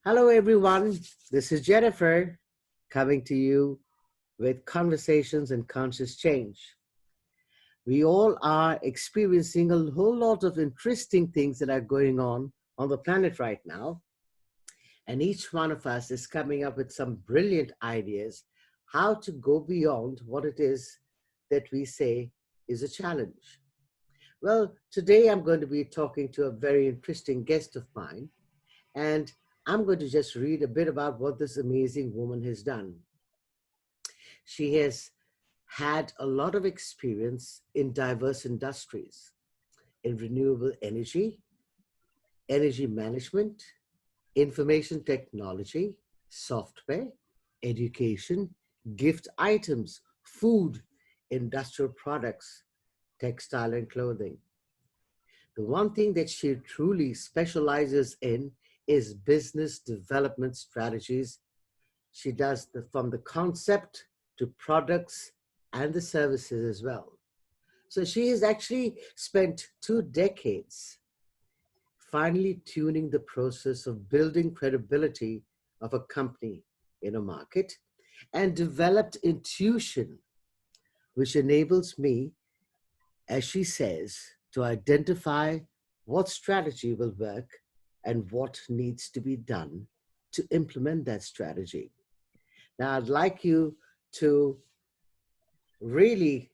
Hello, everyone. This is Jennifer coming to you with Conversations and Conscious Change. We all are experiencing a whole lot of interesting things that are going on the planet right now. And each one of us is coming up with some brilliant ideas how to go beyond what it is that we say is a challenge. Well, today I'm going to be talking to a very interesting guest of mine, and I'm going to just read a bit about what this amazing woman has done. She has had a lot of experience in diverse industries, in renewable energy, energy management, information technology, software, education, gift items, food, industrial products, textile and clothing. The one thing that she truly specializes in is business development strategies. She does from the concept to products and the services as well. So she has actually spent 2 decades finally tuning the process of building credibility of a company in a market and developed intuition, which enables me, as she says, to identify what strategy will work and what needs to be done to implement that strategy. Now, I'd like you to really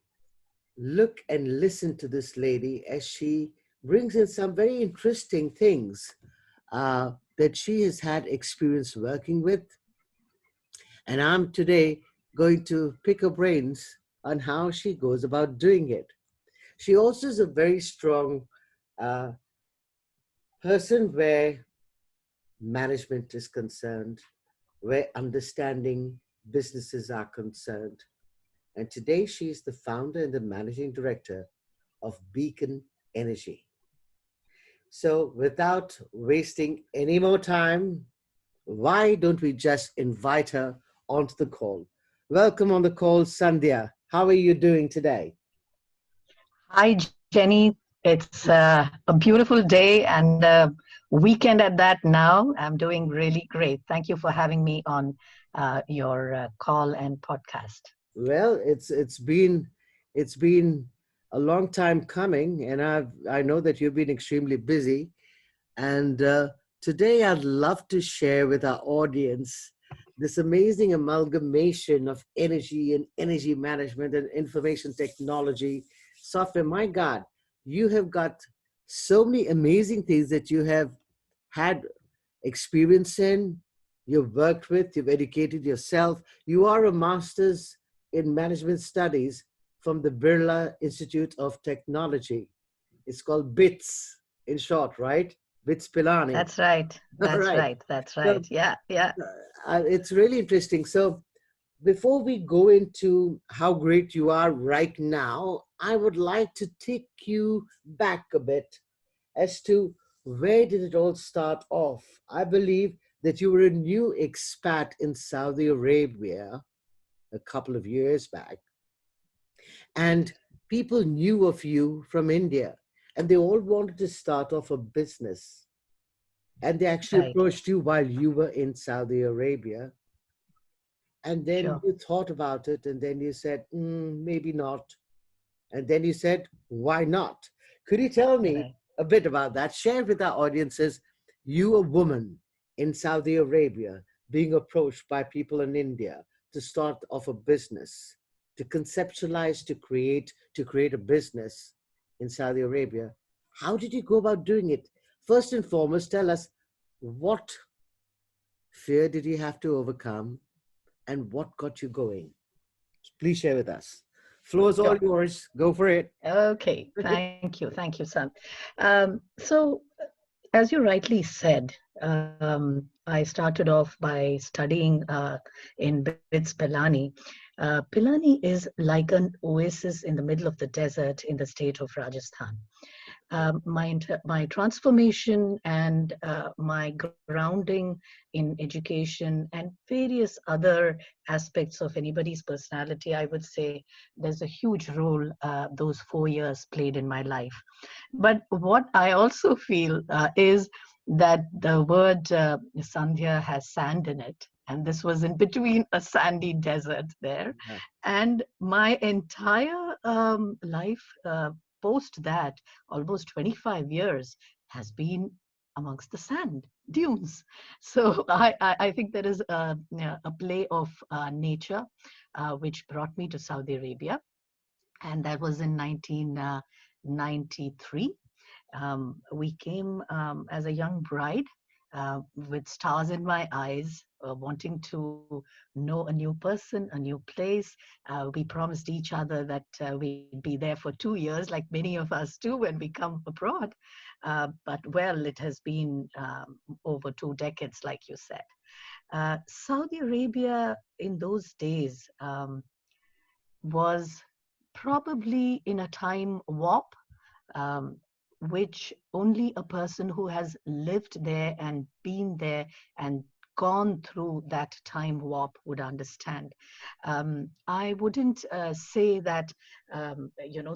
look and listen to this lady as she brings in some very interesting things that she has had experience working with. And I'm today going to pick her brains on how she goes about doing it. She also is a very strong uh, person where management is concerned, where understanding businesses are concerned. And today she is the founder and the managing director of Beacon Energy. So without wasting any more time, why don't we just invite her onto the call? Welcome on the call, Sandhya. How are you doing today? Hi, Jenny. It's a beautiful day and a weekend at that now. I'm doing really great. Thank you for having me on your call and podcast. Well, it's been a long time coming, and I know that you've been extremely busy. And today, I'd love to share with our audience this amazing amalgamation of energy and energy management and information technology software. My God, you have got so many amazing things that you have had experience in, you've worked with, you've educated yourself. You are a master's in management studies from the Birla Institute of Technology. It's called BITS in short, right? BITS Pilani. That's right. All That's right. right. That's So right. Yeah, yeah. it's really interesting. So before we go into how great you are right now, I would like to take you back a bit as to where did it all start off. I believe that you were a new expat in Saudi Arabia a couple of years back, and people knew of you from India, and they all wanted to start off a business. And they actually Right. approached you while you were in Saudi Arabia. And then Sure. you thought about it, and then you said, maybe not. And then you said, why not? Could you tell me Right. a bit about that? Share with our audiences, you, a woman in Saudi Arabia, being approached by people in India to start off a business, to conceptualize, to create a business in Saudi Arabia. How did you go about doing it? First and foremost, tell us what fear did you have to overcome and what got you going? Please share with us. Floor is all Sure. yours. Go for it. Okay. Thank you. Thank you, son. So, as you rightly said, I started off by studying in BITS Pilani. Pilani is like an oasis in the middle of the desert in the state of Rajasthan. My transformation and my grounding in education and various other aspects of anybody's personality, I would say there's a huge role those 4 years played in my life. But what I also feel is that the word Sandhya has sand in it. And this was in between a sandy desert there. Yeah. And my entire life post that, almost 25 years, has been amongst the sand dunes. So I think there is a play of nature which brought me to Saudi Arabia. And that was in 1993. We came as a young bride with stars in my eyes, wanting to know a new person, a new place. We promised each other that we'd be there for 2 years, like many of us do when we come abroad. But well, it has been over 2 decades, like you said. Saudi Arabia in those days was probably in a time warp, um, which only a person who has lived there and been there and gone through that time warp would understand. I wouldn't say that,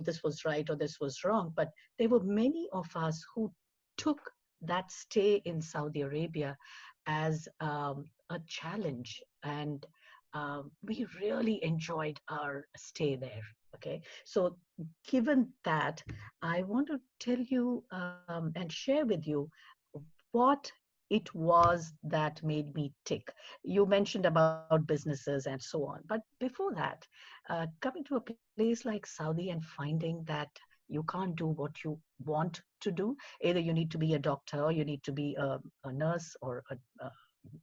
this was right or this was wrong, but there were many of us who took that stay in Saudi Arabia as a challenge. And we really enjoyed our stay there. Okay. So, given that, I want to tell you and share with you what it was that made me tick. You mentioned about businesses and so on, but before that, coming to a place like Saudi and finding that you can't do what you want to do. Either you need to be a doctor, or you need to be a nurse, or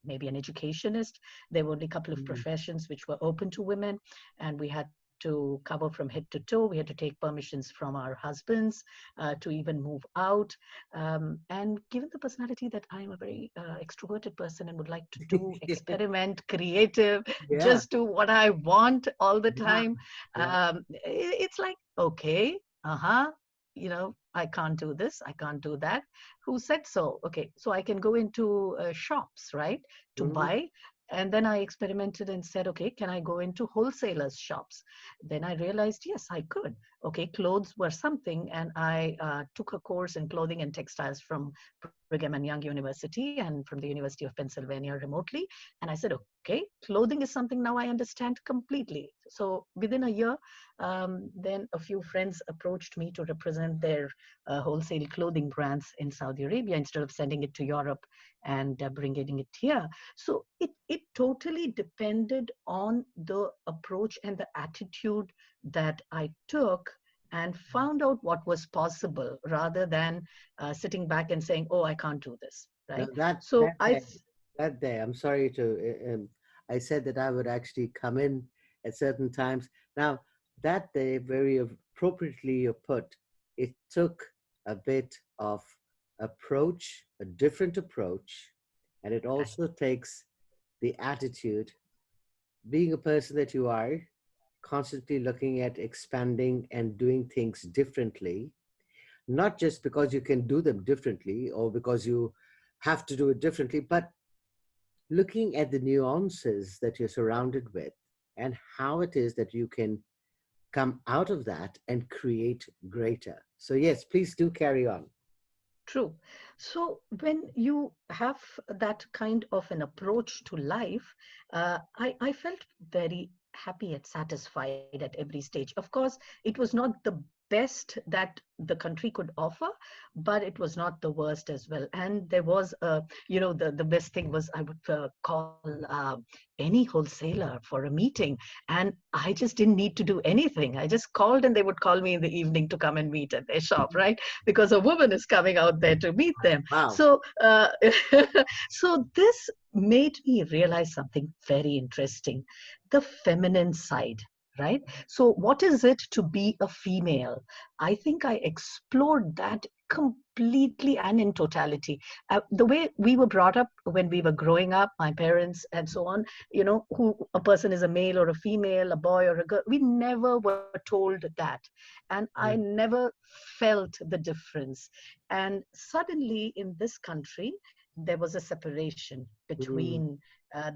maybe an educationist. There were only a couple of Mhm. professions which were open to women, and we had to cover from head to toe. We had to take permissions from our husbands to even move out. And given the personality that I'm a very extroverted person and would like to do, experiment, creative, Yeah. just do what I want all the Yeah. time, Yeah. it's like, okay, uh-huh, I can't do this, I can't do that. Who said so? Okay, so I can go into shops, right, to Mhm. buy. And then I experimented and said, okay, can I go into wholesalers' shops? Then I realized, yes, I could. Okay, clothes were something. And I took a course in clothing and textiles from Brigham and Young University and from the University of Pennsylvania remotely. And I said, okay, clothing is something now I understand completely. So within a year, then a few friends approached me to represent their wholesale clothing brands in Saudi Arabia instead of sending it to Europe and bringing it here. So it totally depended on the approach and the attitude that I took and found out what was possible rather than sitting back and saying, oh, I can't do this, Now right? that So that I, day, that day, I'm sorry to. I said that I would actually come in at certain times. Now that day, very appropriately you put, it took a bit of approach, a different approach, and it right, also takes the attitude, being a person that you are, constantly looking at expanding and doing things differently, not just because you can do them differently or because you have to do it differently, but looking at the nuances that you're surrounded with and how it is that you can come out of that and create greater. So, yes, please do carry on. true. So when you have that kind of an approach to life, I felt very happy and satisfied at every stage. Of course, it was not the best that the country could offer, but it was not the worst as well. And there was the best thing was I would call any wholesaler for a meeting, and I just didn't need to do anything. I just called and they would call me in the evening to come and meet at their shop, right? Because a woman is coming out there to meet them. Wow. So, so this made me realize something very interesting: the feminine side. Right. So, what is it to be a female? I think I explored that completely and in totality. The way we were brought up when we were growing up, my parents and so on, who a person is a male or a female, a boy or a girl, we never were told that. And I Yeah. never felt the difference. And suddenly in this country, there was a separation Mm-hmm. between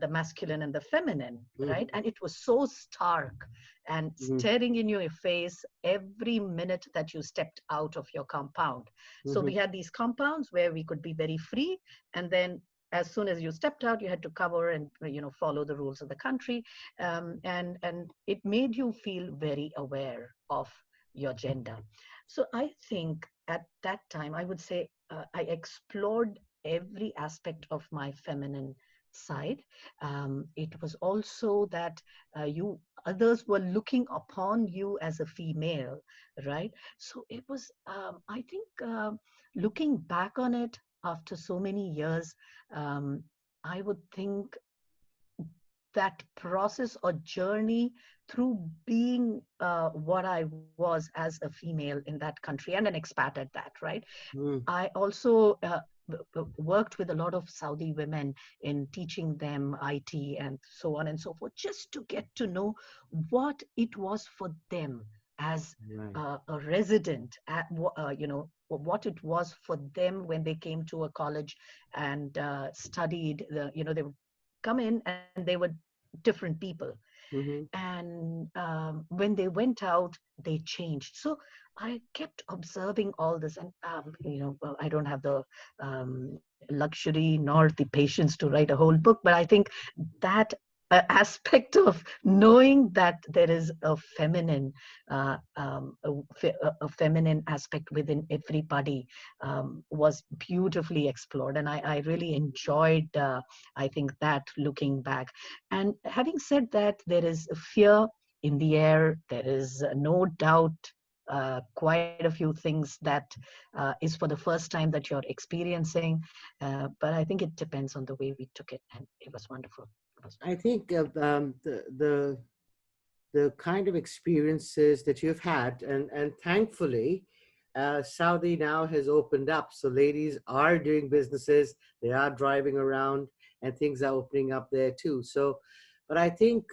the masculine and the feminine, right? Mm-hmm. And it was so stark and staring in your face every minute that you stepped out of your compound. So Mm-hmm. we had these compounds where we could be very free, and then as soon as you stepped out, you had to cover and follow the rules of the country, and it made you feel very aware of your gender. So I think at that time, I would say I explored every aspect of my feminine side. It was also that you others were looking upon you as a female, right? So it was, I think, looking back on it after so many years, um, I would think that process or journey through being what I was as a female in that country and an expat at that, right? Mm-hmm. I also worked with a lot of Saudi women in teaching them IT and so on and so forth, just to get to know what it was for them as Right. a resident, what it was for them when they came to a college and studied. They would come in and they were different people, Mm-hmm. and when they went out they changed. So I kept observing all this, and well, I don't have the luxury nor the patience to write a whole book, but I think that aspect of knowing that there is a feminine a feminine aspect within everybody was beautifully explored, and I really enjoyed I think that, looking back. And having said that, there is a fear in the air. There is no doubt quite a few things that is for the first time that you're experiencing. But I think it depends on the way we took it, and it was wonderful. It was I wonderful. think the kind of experiences that you've had, and thankfully, Saudi now has opened up, so ladies are doing businesses, they are driving around, and things are opening up there too. So, but I think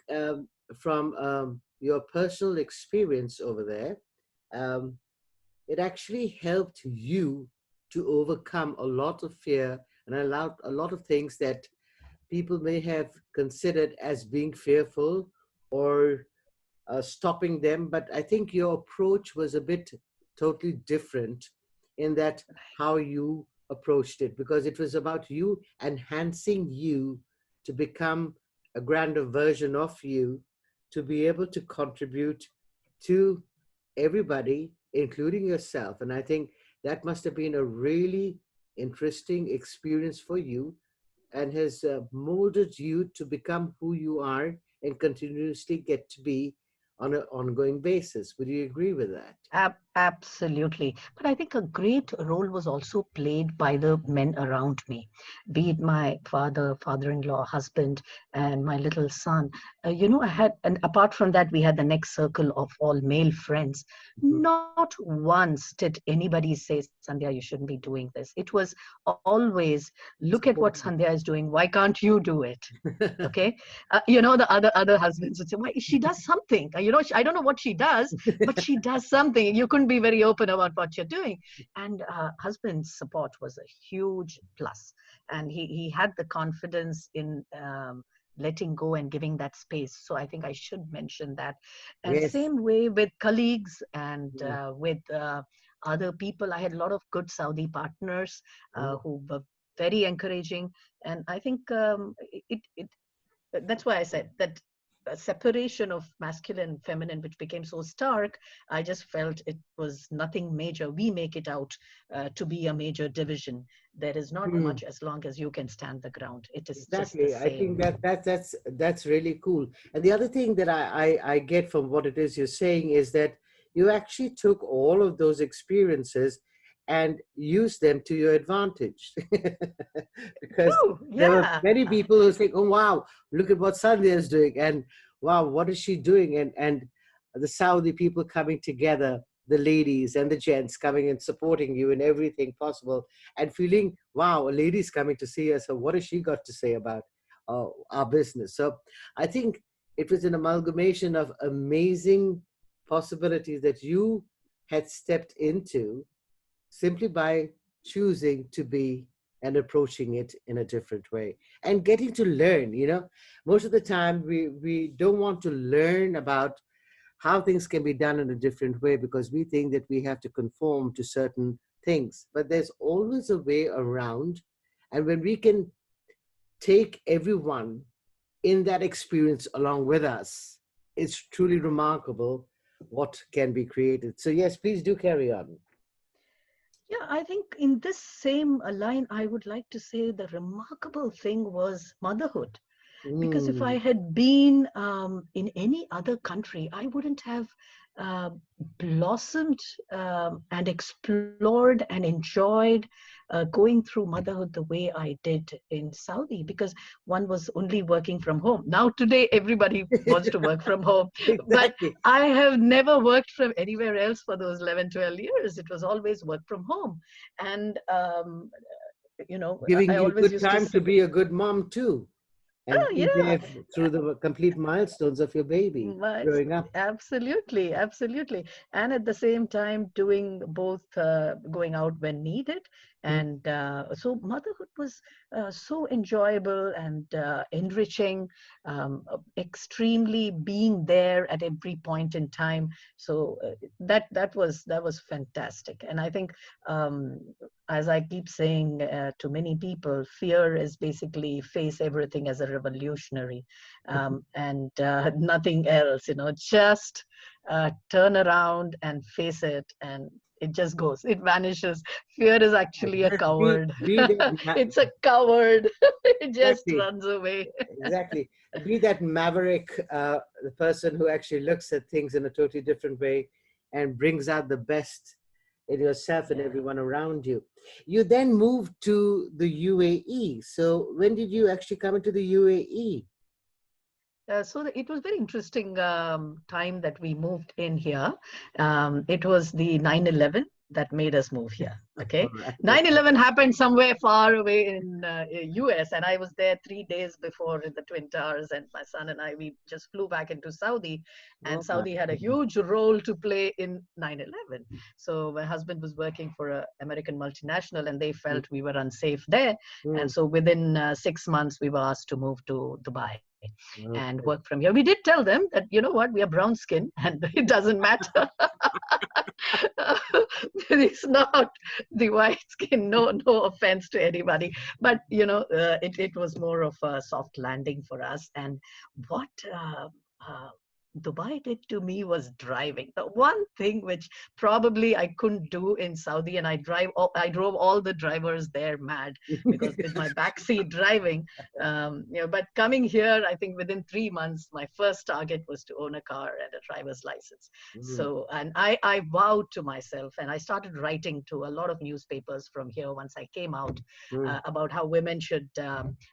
from your personal experience over there, um, it actually helped you to overcome a lot of fear and a lot of things that people may have considered as being fearful or stopping them. But I think your approach was a bit totally different in that how you approached it, because it was about you enhancing you to become a grander version of you, to be able to contribute to everybody, including yourself. And I think that must have been a really interesting experience for you and has molded you to become who you are and continuously get to be on an ongoing basis. Would you agree with that? Absolutely. But I think a great role was also played by the men around me, be it my father, father-in-law, husband, and my little son. I had, and apart from that, we had the next circle of all male friends. Mhm. Not once did anybody say, Sandhya, you shouldn't be doing this. It was always, look at what Supporting. Sandhya is doing. Why can't you do it? Okay. The other husbands would say, why, she does something. I don't know what she does, but she does something. You couldn't be very open about what you're doing. And husband's support was a huge plus. And he had the confidence in letting go and giving that space. So I think I should mention that. And Yes. same way with colleagues and Mm, with other people. I had a lot of good Saudi partners mm, who were very encouraging. And I think it that's why I said that separation of masculine and feminine, which became so stark, I just felt it was nothing major. We make it out to be a major division. There is not mm. much as long as you can stand the ground. It is just the Exactly. I think same. that's really cool. And the other thing that I get from what it is you're saying is that you actually took all of those experiences and used them to your advantage. Because True. there were Yeah. many people who think, oh wow, look at what Sandhya is doing, and wow, what is she doing? And the Saudi people coming together, the ladies and the gents coming and supporting you in everything possible and feeling, wow, a lady's coming to see us. So what has she got to say about our business? So I think it was an amalgamation of amazing possibilities that you had stepped into simply by choosing to be and approaching it in a different way and getting to learn. Most of the time we don't want to learn about how things can be done in a different way because we think that we have to conform to certain things, but there's always a way around. And when we can take everyone in that experience along with us, it's truly remarkable what can be created. So yes, please do carry on. Yeah, I think in this same line, I would like to say the remarkable thing was motherhood. Because if I Mm. had been in any other country, I wouldn't have uh, blossomed and explored and enjoyed going through motherhood the way I did in Saudi, because one was only working from home. Now, today, everybody wants to work from home, but Exactly. I have never worked from anywhere else for those 11, 12 years. It was always work from home. And, Giving I you always good used to time to say, be a good mom too, and oh, be yeah. there through the complete milestones of your baby But growing up. absolutely, absolutely. And at the same time, doing both, going out when needed. Mm. And so motherhood was so enjoyable and enriching, extremely being there at every point in time. So that was fantastic. And I think, um, as I keep saying to many people, fear is basically face everything as a revolutionary, and nothing else, just turn around and face it, and it just goes, it vanishes. Fear is actually a Just be coward. be that It's a coward. It just exactly. runs away. Exactly. Be that maverick, the person who actually looks at things in a totally different way and brings out the best in yourself and Yeah. everyone around you. You then moved to the UAE. So when did you actually come into the UAE? So it was very interesting time that we moved in here. It was the 9/11 that made us move here. All Okay, right. nine Okay. eleven happened somewhere far away in US, and I was there 3 days before in the Twin Towers, and my son and I, we just flew back into Saudi, and Oh my Saudi had a goodness. huge role to play in 9/11. So my husband was working for an American multinational, and they felt we were unsafe there, and Mm. so within 6 months we were asked to move to Dubai and Okay. work from here. We did tell them that, you know what, we are brown skin and it doesn't matter. It's not the white skin. No, no offense to anybody, but it was more of a soft landing for us. And what uh, Dubai did to me was driving. The one thing which probably I couldn't do in Saudi, and I drove all the drivers there mad because with my backseat driving, but coming here, I think within 3 months, my first target was to own a car and a driver's license. Mm. So, and I vowed to myself, and I started writing to a lot of newspapers from here once I came out Mm. about how women should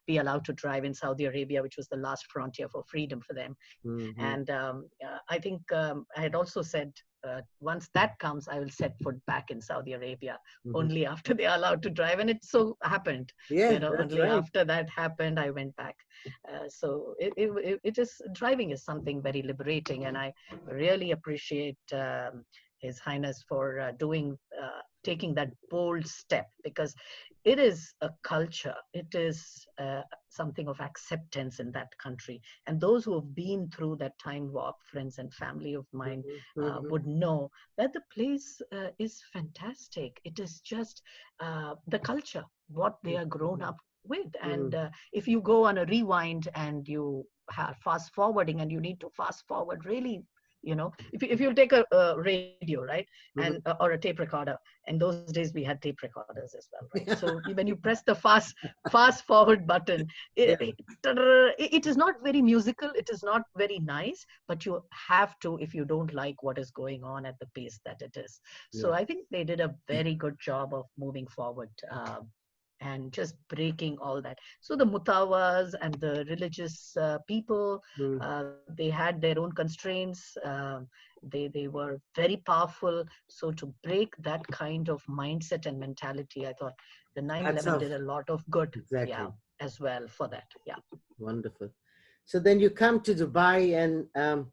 be allowed to drive in Saudi Arabia, which was the last frontier for freedom for them. Mhm. And I think I had also said, once that comes, I will set foot back in Saudi Arabia Mhm. only after they are allowed to drive. And it so happened, Yeah, that's only right. after that happened, I went back. So it is, driving is something very liberating. And I really appreciate His Highness for taking that bold step, because it is a culture. It is something of acceptance in that country. And those who have been through that time warp, friends and family of mine, Mhm. Mhm. would know that the place is fantastic. It is just the culture, what they are grown up with. And Mhm. if you go on a rewind and you have fast forwarding, and you need to fast forward really, if you take a radio, right, and Mhm. or a tape recorder. In those days we had tape recorders as well, right? So when you press the fast forward button, Yeah. it is not very musical, it is not very nice, but you have to, if you don't like what is going on at the pace that it is. So Yeah. I think they did a very good job of moving forward, and just breaking all that. So the mutawas and the religious people, Mm. they had their own constraints. They were very powerful. So to break that kind of mindset and mentality, I thought the Hats 9/11 did off. a lot of good, yeah, Exactly. as well for that. Yeah. Wonderful. So then you come to Dubai, and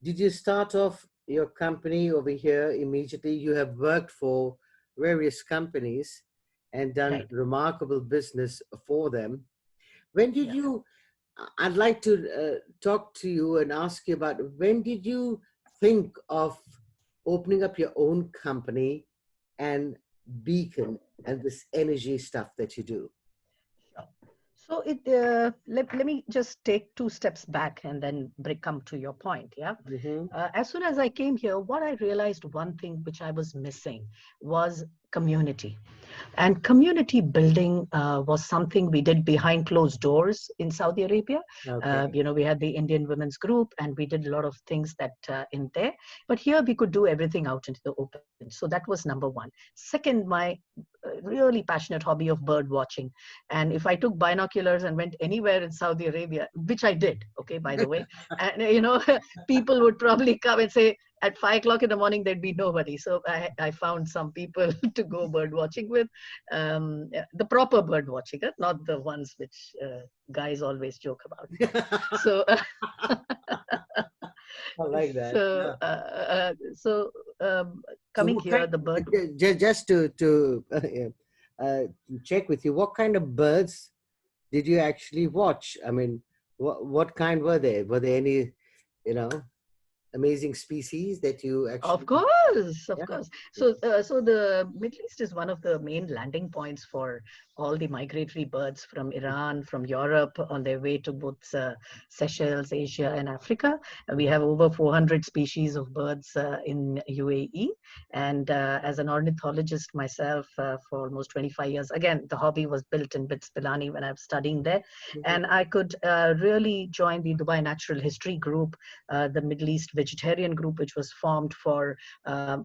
did you start off your company over here immediately? You have worked for various companies, and done Right. remarkable business for them. When did Yeah. you, I'd like to talk to you and ask you about when did you think of opening up your own company and Beacon and this energy stuff that you do? Sure. So let me just take two steps back and then come to your point. Yeah. Mm-hmm. As soon as I came here, what I realized, one thing which I was missing was community. And community building was something we did behind closed doors in Saudi Arabia. Okay. We had the Indian women's group, and we did a lot of things that in there. But here we could do everything out into the open. So that was number one. Second, my really passionate hobby of bird watching. And if I took binoculars and went anywhere in Saudi Arabia, which I did, okay, by the way, and people would probably come and say, at 5 o'clock in the morning there'd be nobody, so I found some people to go bird watching with, the proper bird watching, not the ones which guys always joke about. So I like that. so Yeah. so So coming what here, kind, the bird. just to uh, check with you, what kind of birds did you actually watch? I mean, what kind were they? Were there any, you know, amazing species that you Of actually, course, of yeah. course. So the Middle East is one of the main landing points for all the migratory birds from Iran, from Europe, on their way to both Seychelles, Asia, and Africa. We have over 400 species of birds in UAE. And as an ornithologist myself for almost 25 years, again, the hobby was built in BITS Pilani when I was studying there. Mhm, And I could really join the Dubai Natural History Group, the Middle East Vegetarian Group, which was formed for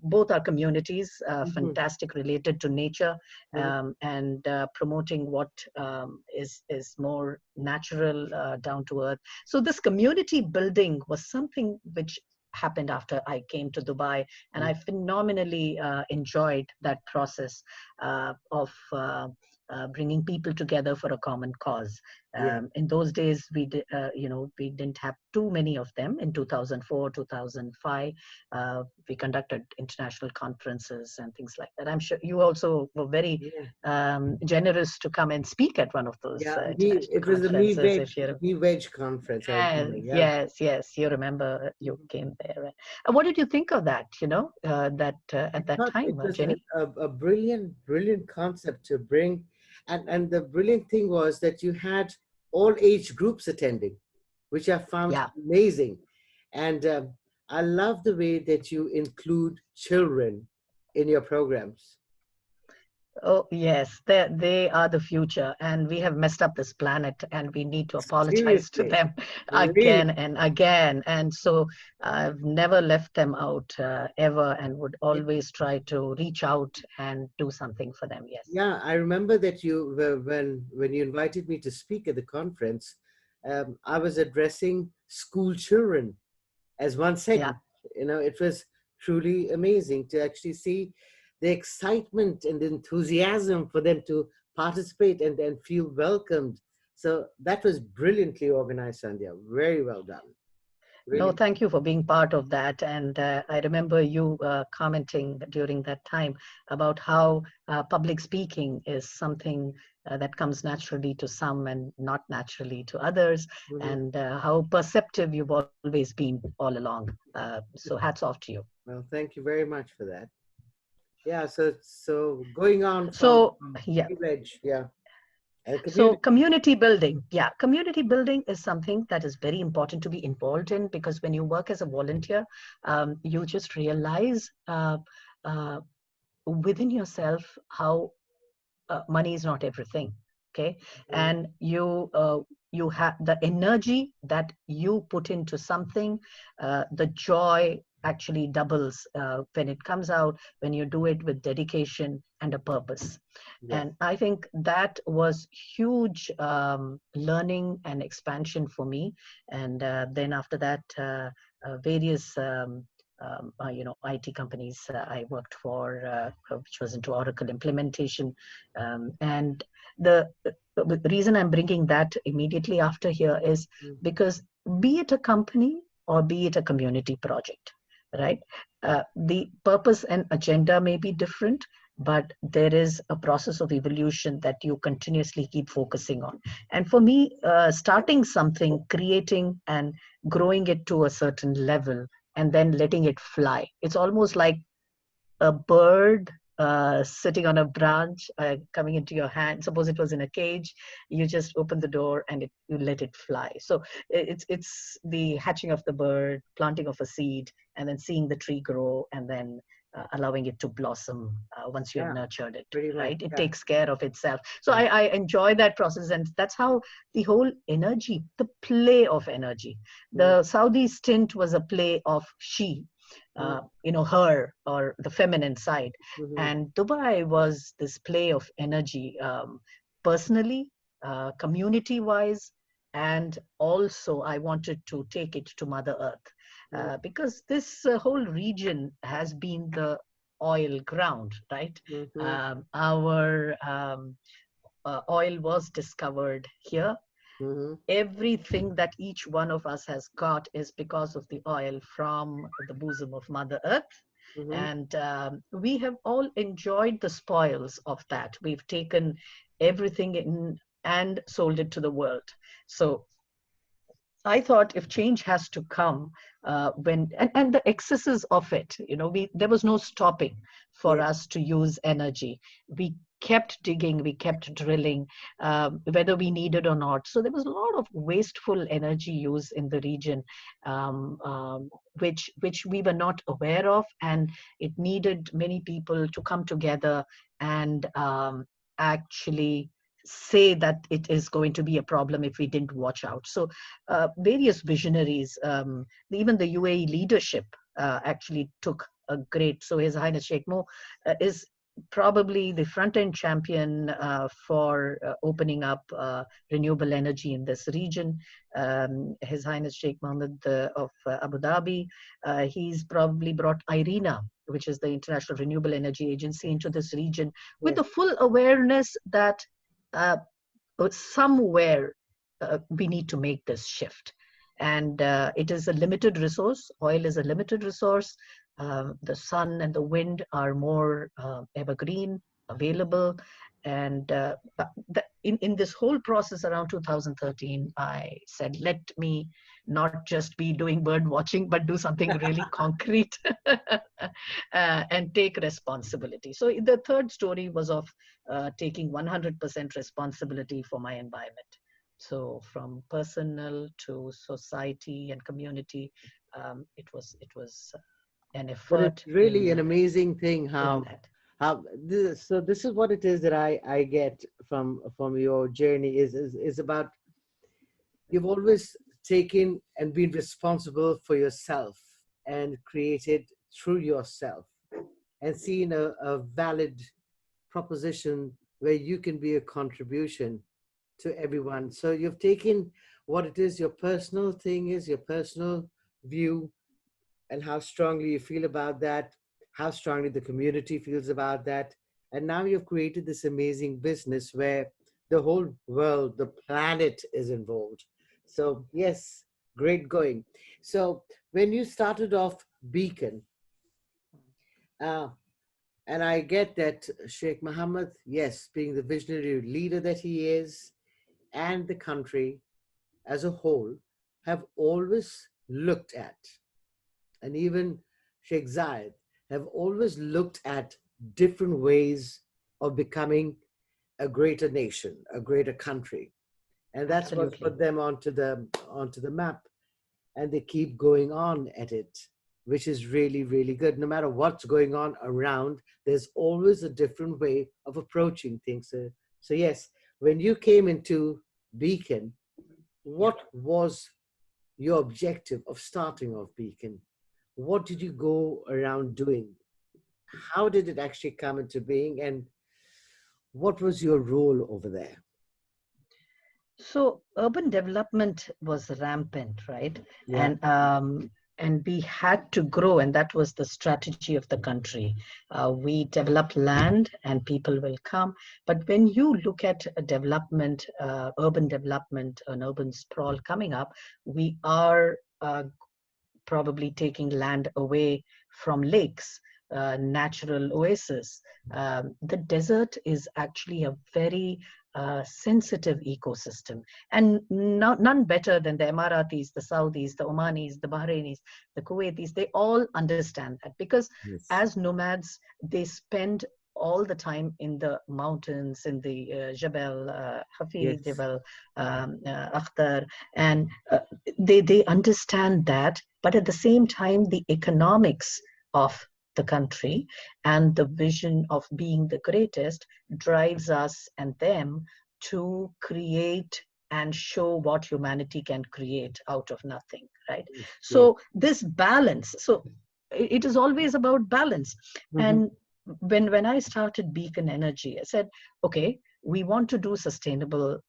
both our communities, mhm, fantastic, related to nature, mhm. and promoting what is more natural, down to earth. So this community building was something which happened after I came to Dubai, and I phenomenally enjoyed that process of bringing people together for a common cause. Yeah. In those days, we didn't have too many of them. In 2004, 2005, we conducted international conferences and things like that. I'm sure you also were very Yeah. generous to come and speak at one of those Yeah. international It was the conferences. If you Me Veg conference, I remember. Yeah. yes, yes, you remember you Mhm. came there. Right? What did you think of that? That I at that thought it time, was Jenny? a brilliant, brilliant concept to bring. And the brilliant thing was that you had all age groups attending, which I found Yeah. amazing. And I love the way that you include children in your programs. Oh, yes, they are the future, and we have messed up this planet, and we need to apologize to Seriously, them really. again and again. And so I've never left them out ever, and would It, always try to reach out and do something for them. Yes. yeah, I remember that when you invited me to speak at the conference, I was addressing school children as one Yeah. segment. You know, it was truly amazing to actually see the excitement and the enthusiasm for them to participate and feel welcomed. So that was brilliantly organized, Sandhya. Very well done. No, Really. thank you for being part of that. And I remember you commenting during that time about how public speaking is something that comes naturally to some and not naturally to others, Mhm. and how perceptive you've always been all along. So hats off to you. Well, thank you very much for that. Yeah. So going on So, from yeah. veg, yeah, and So community. community building, yeah, community building is something that is very important to be involved in, because when you work as a volunteer, you just realize uh, within yourself how money is not everything. Okay. Mhm. And you have the energy that you put into something, the joy actually doubles when it comes out, when you do it with dedication and a purpose. Yes. And I think that was huge learning and expansion for me. And then after that, various IT companies I worked for, which was into Oracle implementation. And the reason I'm bringing that immediately after here is Mhm. because, be it a company or be it a community project, right? The purpose and agenda may be different, but there is a process of evolution that you continuously keep focusing on. And for me, starting something, creating and growing it to a certain level, and then letting it fly, it's almost like a bird sitting on a branch, coming into your hand. Suppose it was in a cage, you just open the door and you let it fly. So it's the hatching of the bird, planting of a seed, and then seeing the tree grow, and then allowing it to blossom once you have Yeah, nurtured it. pretty much. Right, it Yeah. takes care of itself. So Yeah. I enjoy that process, and that's how the whole energy, the play of energy. Mm, The Saudi stint was a play of she, mm, her, or the feminine side. mhm, And Dubai was this play of energy, personally, community wise, and also I wanted to take it to Mother Earth, mm, because this whole region has been the oil ground, right? mhm, Our oil was discovered here. mhm, Everything that each one of us has got is because of the oil from the bosom of Mother Earth. mhm. And we have all enjoyed the spoils of that. We've taken everything in and sold it to the world. So I thought if change has to come, and the excesses of it, there was no stopping for Yeah. us to use energy. We kept digging, we kept drilling, whether we needed or not. So there was a lot of wasteful energy use in the region, which we were not aware of, and it needed many people to come together and actually say that it is going to be a problem if we didn't watch out. So various visionaries, even the UAE leadership actually took a great, so His Highness Sheikh Mo is probably the front-end champion for opening up renewable energy in this region. His Highness Sheikh Mohammed of Abu Dhabi, he's probably brought IRENA, which is the International Renewable Energy Agency, into this region with Yes. the full awareness that uh, somewhere we need to make this shift. And it is a limited resource. Oil is a limited resource. The sun and the wind are more evergreen, available. And in this whole process around 2013, I said, let me not just be doing bird watching, but do something really concrete and take responsibility. So the third story was of taking 100% responsibility for my environment. So from personal to society and community, it was an But it's effort really in an amazing thing doing how that. this is what it is that I get from your journey is about you've always taken and been responsible for yourself and created through yourself and seen a valid proposition where you can be a contribution to everyone. So you've taken what it is, your personal thing is, your personal view, and how strongly you feel about that, how strongly the community feels about that. And now you've created this amazing business where the whole world, the planet is involved. So, yes, great going. So, when you started off Beacon, uh, and I get that Sheikh Mohammed, yes, being the visionary leader that he is, and the country as a whole have always looked at, and even Sheikh Zayed have always looked at different ways of becoming a greater nation, a greater country. And that's what's Absolutely. put them onto the map. And they keep going on at it, which is really, really good. No matter what's going on around, there's always a different way of approaching things. So yes, when you came into Beacon, Yeah. what was your objective of starting off Beacon? What did you go around doing? How did it actually come into being? And what was your role over there? So urban development was rampant, right? Yeah. And we had to grow, and that was the strategy of the country. We develop land, and people will come. But when you look at a development, urban development, an urban sprawl coming up, we are probably taking land away from lakes. natural oasis. The desert is actually a very sensitive ecosystem, and none better than the Emiratis, the Saudis, the Omanis, the Bahrainis, the Kuwaitis. They all understand that, because Yes. as nomads, they spend all the time in the mountains, in the Jabal, Hafi, Yes. Jabal, Akhtar, and they understand that. But at the same time, the economics of the country and the vision of being the greatest drives us and them to create and show what humanity can create out of nothing, right? Yes. So this balance, so it is always about balance. Mhm. And when I started Beacon Energy, I said, okay, we want to do sustainable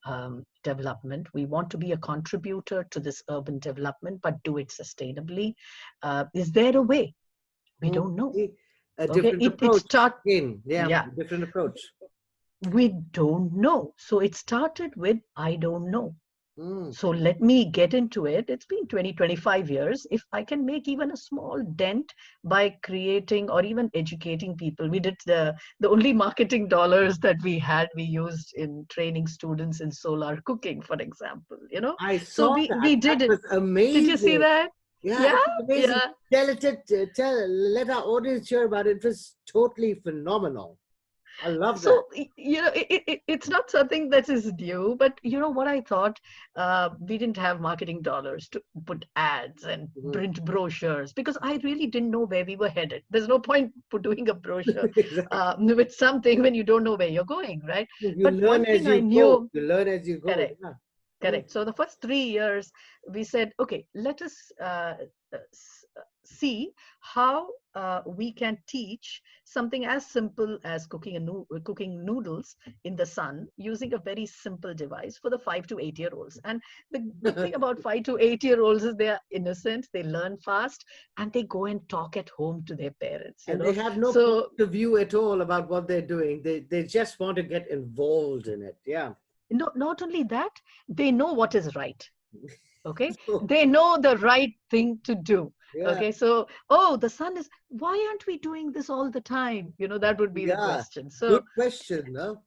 development. We want to be a contributor to this urban development, but do it sustainably. Is there a way? We Mm. don't know. See, a Okay, different it approach. start Again, yeah, yeah, a different approach. we don't know. So it started with I don't know. Mm. So let me get into it. It's been 20, 25 years. If I can make even a small dent by creating or even educating people, we did the only marketing dollars that we had, we used in training students in solar cooking, for example, you know. I So saw we that. That did it. was Did you see amazing. that? Yeah, Yeah, it was amazing. yeah. Tell it, let our audience hear about it. It was totally phenomenal. I love that. So you know, it's not something that is new, but you know what I thought, we didn't have marketing dollars to put ads and Mhm. print brochures, because I really didn't know where we were headed. There's no point for doing a brochure Exactly. with something when you don't know where you're going, right? You But learn one as thing I you go. knew. You learn as you go. Correct. Yeah. Mm. Correct. So the first 3 years, we said, okay, let us see how we can teach something as simple as cooking noodles in the sun using a very simple device for the 5 to 8 year olds. And the good thing about 5 to 8 year olds is they are innocent, they learn fast, and they go and talk at home to their parents. You And they know, have no point so of view at all about what they're doing. They just want to get involved in it. Yeah. not only that, they know what is right. Okay, So, they know the right thing to do. yeah. Okay, so, oh, the sun is, why aren't we doing this all the time? You know, that would be the Yeah. question. Good So question, no?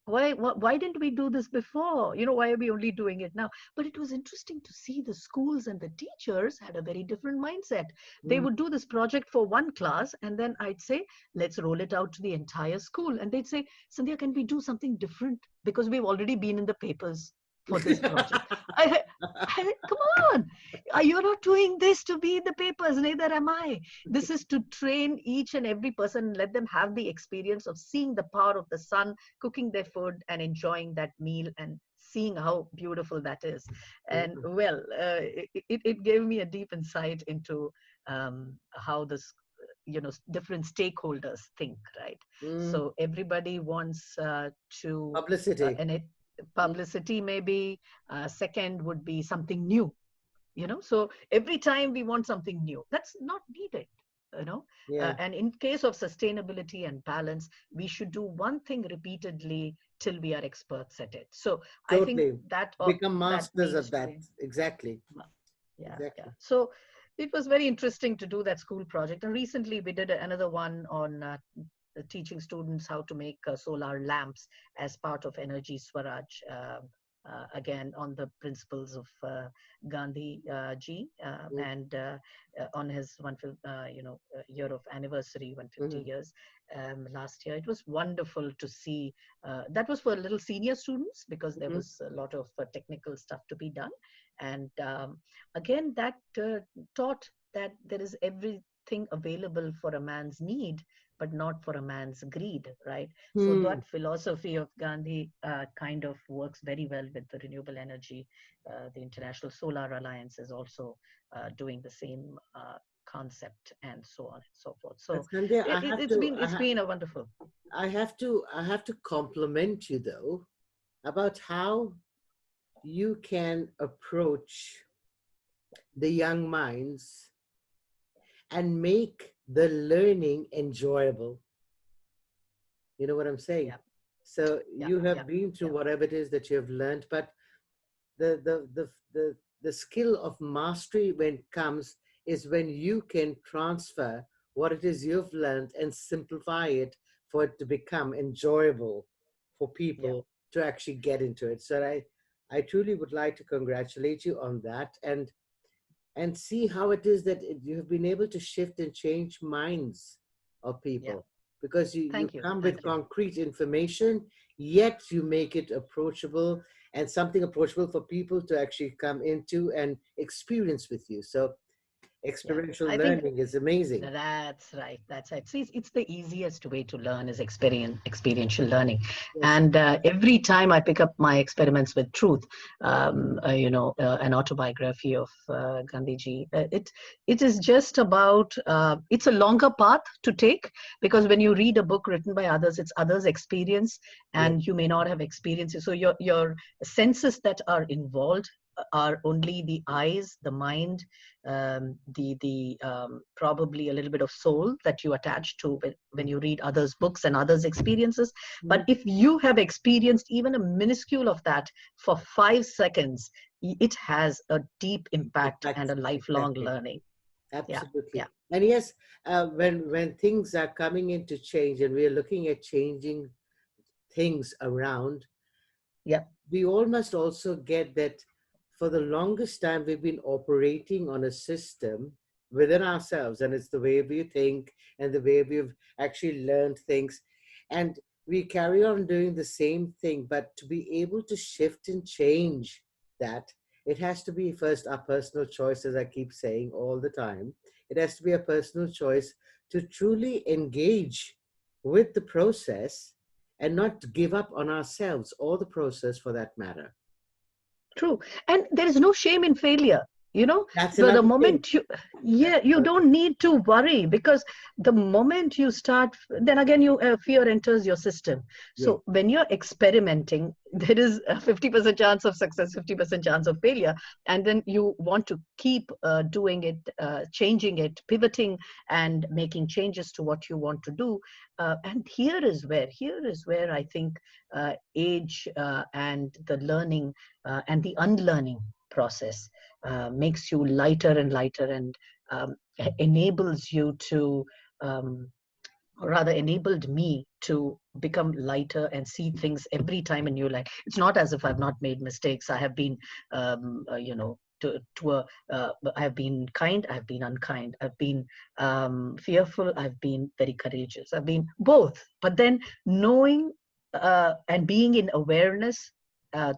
why didn't we do this before? You know, why are we only doing it now? But it was interesting to see the schools and the teachers had a very different mindset. They Mm. would do this project for one class, and then I'd say, let's roll it out to the entire school. And they'd say, Sandhya, can we do something different? Because we've already been in the papers for this project. Come on, you're not doing this to be in the papers, neither am I. This is to train each and every person, let them have the experience of seeing the power of the sun, cooking their food and enjoying that meal and seeing how beautiful that is. And Yeah. well, it gave me a deep insight into how this, you know, different stakeholders think, right? Mm. So everybody wants to Publicity. and it Mm. publicity maybe, second would be something new, you know. So every time we want something new, that's not needed, you know. Yeah. And in case of sustainability and balance, we should do one thing repeatedly till we are experts at it. So I think Totally. that Become that masters needs of to that. be. Exactly. Yeah. Exactly. So it was very interesting to do that school project, and recently we did another one on teaching students how to make solar lamps as part of Energy Swaraj. Again, on the principles of Gandhi ji, Mm. and on his year of anniversary, 150 Mhm. years last year. It was wonderful to see. That was for little senior students because there Mhm. was a lot of technical stuff to be done, and again that taught that there is everything available for a man's need, but not for a man's greed, right? So Hmm. that philosophy of Gandhi kind of works very well with the renewable energy. The International Solar Alliance is also doing the same concept, and so on and so forth. But So Sandhya, it's been a wonderful. I have to compliment you though about how you can approach the young minds and make the learning enjoyable. You know what I'm saying? Yeah, So yeah, you yeah, have been through yeah. whatever it is that you have learned, but the skill of mastery when it comes is when you can transfer what it is you've learned and simplify it for it to become enjoyable for Yeah. people to actually get into it. So I truly would like to congratulate you on that, and see how it is that you have been able to shift and change minds of Yeah. people, because you Thank you. come with Thank you. concrete information, yet you make it approachable, and something approachable for people to actually come into and experience with you. So Yeah. experiential I think learning is amazing. that's right. That's right. See, it's the easiest way to learn is experiential learning. Yes. And every time I pick up my experiments with truth, an autobiography of Gandhiji, it is just about. It's a longer path to take because when you read a book written by others, it's others' experience, Yeah. and you may not have experienced it. So your senses that are involved are only the eyes, the mind, the probably a little bit of soul that you attach to when you read others' books and others' experiences. But Mhm. if you have experienced even a minuscule of that for 5 seconds, it has a deep impact and Impact, a lifelong exactly. learning. Yeah, Absolutely. yeah, And yes, when things are coming into change and we are looking at changing things around, yeah, we all must also get that for the longest time we've been operating on a system within ourselves, and it's the way we think and the way we've actually learned things, and we carry on doing the same thing. But to be able to shift and change that, it has to be first our personal choice, as I keep saying all the time. It has to be a personal choice to truly engage with the process and not give up on ourselves or the process for that matter. true. And there is no shame in failure. You know, That's the another thing. moment you, That's yeah, you another thing. don't need to worry because the moment you start, then again, fear enters your system. Yeah. So when you're experimenting, there is a 50% chance of success, 50% chance of failure. And then you want to keep doing it, changing it, pivoting and making changes to what you want to do. And here is where I think age and the learning and the unlearning process makes you lighter and lighter and enables you to or rather enabled me to become lighter and see things every time in new light. It's not as if I've not made mistakes. I have been I've been kind, I've been unkind, I've been fearful, I've been very courageous, I've been both. But then knowing and being in awareness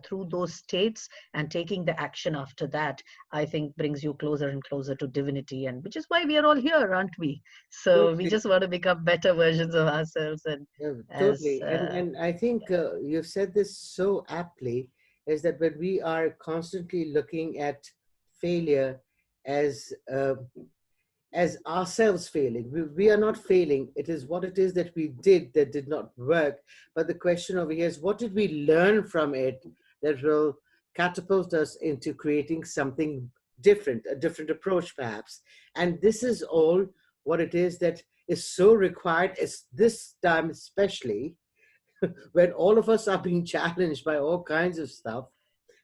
through those states and taking the action after that, I think brings you closer and closer to divinity, and which is why we are all here, aren't we? So we Totally. just want to become better versions of ourselves. And Yeah, as totally. And I think you've said this so aptly, is that when we are constantly looking at failure as as ourselves failing. We are not failing. It is what it is that we did that did not work. But the question over here is, what did we learn from it that will catapult us into creating something different, a different approach perhaps? And this is all what it is that is so required, is this time especially when all of us are being challenged by all kinds of stuff.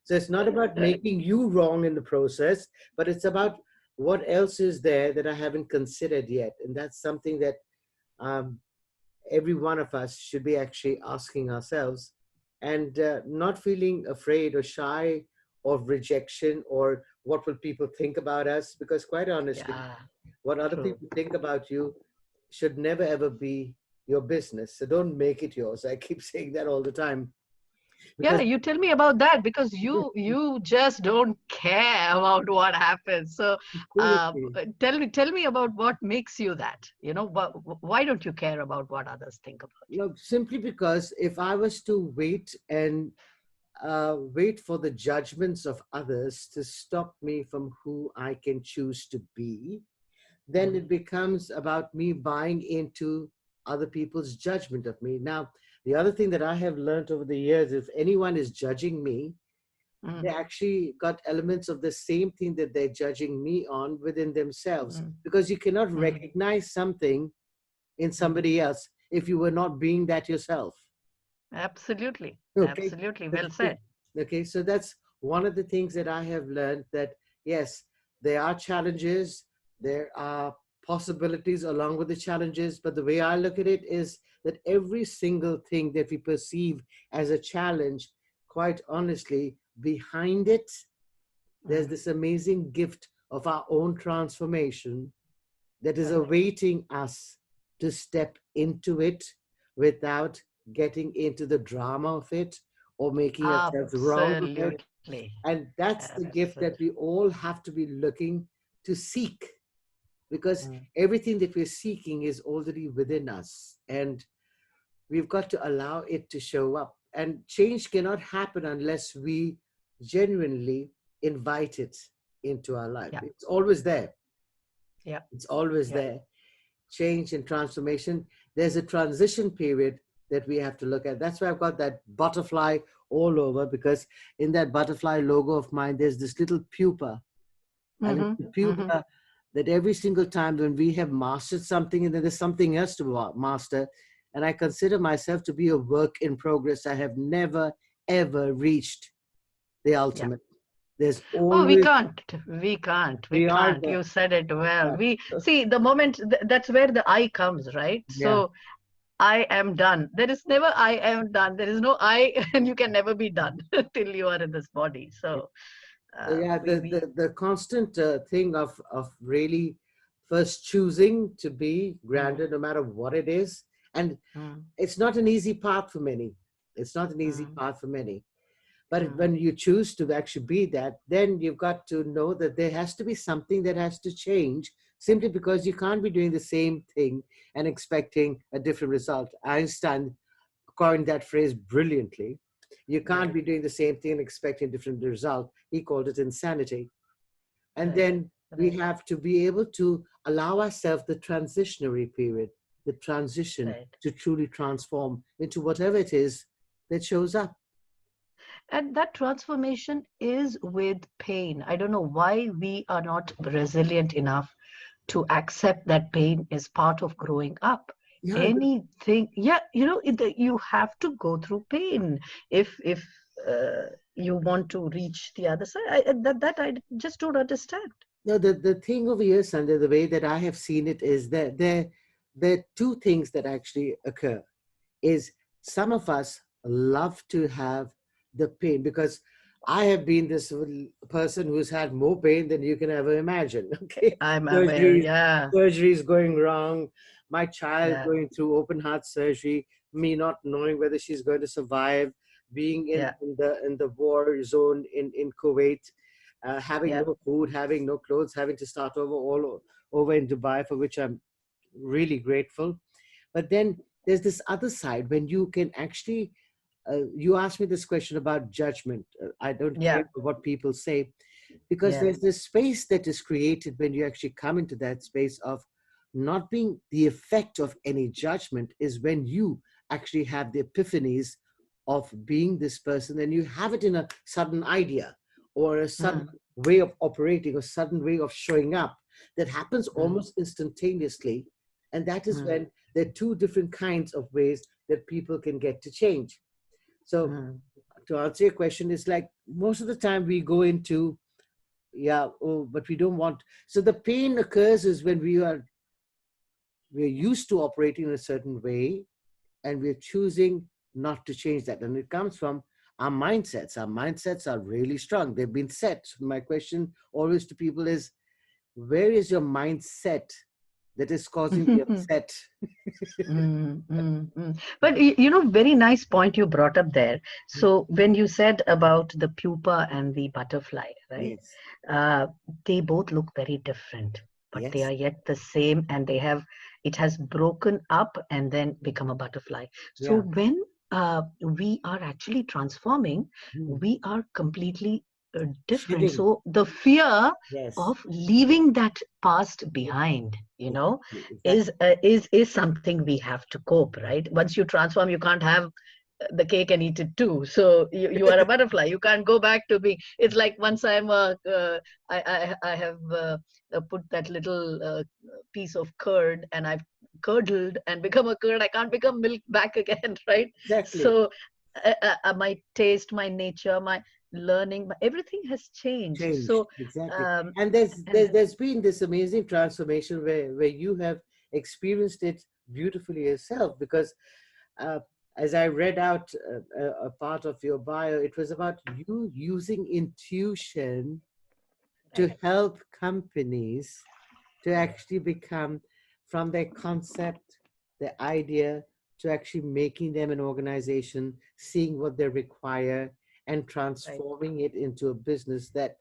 So it's not about making you wrong in the process, but it's about what else is there that I haven't considered yet. And that's something that um, every one of us should be actually asking ourselves, and not feeling afraid or shy of rejection or what will people think about us. Because quite honestly, yeah, what other true. people think about you should never ever be your business. So don't make it yours. I keep saying that all the time Yeah, because you tell me about that because you just don't care about what happens. So absolutely. tell me about what makes you that. Why don't you care about what others think about you? No, simply because if I was to wait and wait for the judgments of others to stop me from who I can choose to be, then Mm, it becomes about me buying into other people's judgment of me. Now, the other thing that I have learned over the years, if anyone is judging me, they mm, actually got elements of the same thing that they're judging me on within themselves. mm, Because you cannot mm, recognize something in mm. somebody else if you were not being that yourself. Absolutely, Okay. absolutely. Well Okay. said. Okay. So that's one of the things that I have learned, that yes, there are challenges, there are possibilities along with the challenges. But the way I look at it is that every single thing that we perceive as a challenge, quite honestly, behind it, there's this amazing gift of our own transformation that is Correct. awaiting us to step into it without getting into the drama of it or making ourselves wrong of it. Absolutely. And that's the gift Absolutely. that we all have to be looking to seek, because Mm. everything that we're seeking is already within us. And we've got to allow it to show up. And change cannot happen unless we genuinely invite it into our life. Yeah. It's always there. Yeah. It's always Yeah. there. Change and transformation. There's a transition period that we have to look at. That's why I've got that butterfly all over, because in that butterfly logo of mine, there's this little pupa. And it's Mm-hmm. the Mm-hmm. pupa that every single time when we have mastered something and then there's something else to master, and I consider myself to be a work in progress. I have never, ever reached the Yeah. ultimate. There's Oh, we always, can't. We can't. We we are can't. there. You said it well. Yeah. We see the moment that's where the I comes, right? Yeah. So I am done. There is never I am done. There is no I, and you can never be done till you are in this body. So So yeah, we the constant thing of really first choosing to be mm, grounded no matter what it is, and mm, it's not an easy path for many. It's not an easy mm, path for many. But mm, when you choose to actually be that, then you've got to know that there has to be something that has to change, simply because you can't be doing the same thing and expecting a different result. Einstein coined that phrase brilliantly. You can't right, be doing the same thing and expecting a different result. He called it insanity. And right, then we right, have to be able to allow ourselves the transitionary period, the transition right. to truly transform into whatever it is that shows up. And that transformation is with pain. I don't know why we are not resilient enough to accept that pain is part of growing up. Yeah, Anything, yeah, you have to go through pain if you want to reach the other side. That I just don't understand. no, the thing over here, Sunday, the way that I have seen it is that there are two things that actually occur. Is some of us love to have the pain, because I have been this person who's had more pain than you can ever imagine. Okay, I'm aware. surgeries, Yeah, surgeries going wrong, my child yeah, going through open heart surgery, me not knowing whether she's going to survive, being yeah, in the war zone in Kuwait, having yeah. no food, having no clothes, having to start over over in Dubai, for which I'm really grateful. But then there's this other side when you can actually, you asked me this question about judgment. I don't care Yeah, for what people say, because yeah. there's this space that is created when you actually come into that space of not being the effect of any judgment, is when you actually have the epiphanies of being this person, and you have it in a sudden idea or a sudden Mm, way of operating, a sudden way of showing up that happens mm, almost instantaneously. And that is mm, when there are two different kinds of ways that people can get to change. So mm, to answer your question, it's like most of the time we go into, yeah, oh, but we don't want. So the pain occurs is when we're used to operating in a certain way, and we're choosing not to change that. And it comes from our mindsets. Our mindsets are really strong. They've been set. So my question always to people is, where is your mindset that is causing the mm. upset? But very nice point you brought up there. So when you said about the pupa and the butterfly, right? Yes. Uh, they both look very different, but they Yes. are yet the same, and it has broken up and then become a butterfly. So Yeah. when we are actually transforming, Hmm. we are completely different. Shedding. So the fear Yes. of leaving that past behind, Exactly. is Exactly. is something we have to cope, right? Once you transform, you can't have the cake and eat it too. So you are a butterfly. You can't go back to being. It's like once I have put that little piece of curd and I've curdled and become a curd. I can't become milk back again, right? Exactly. So my taste, my nature, my learning, but everything has changed. changed So, exactly. um, And there's and there's been this amazing transformation where you have experienced it beautifully yourself, because uh, as I read out a part of your bio, it was about you using intuition to right, help companies to right, actually become, from their concept, the idea, to actually making them an organization, seeing what they require, and right. transforming it into a business that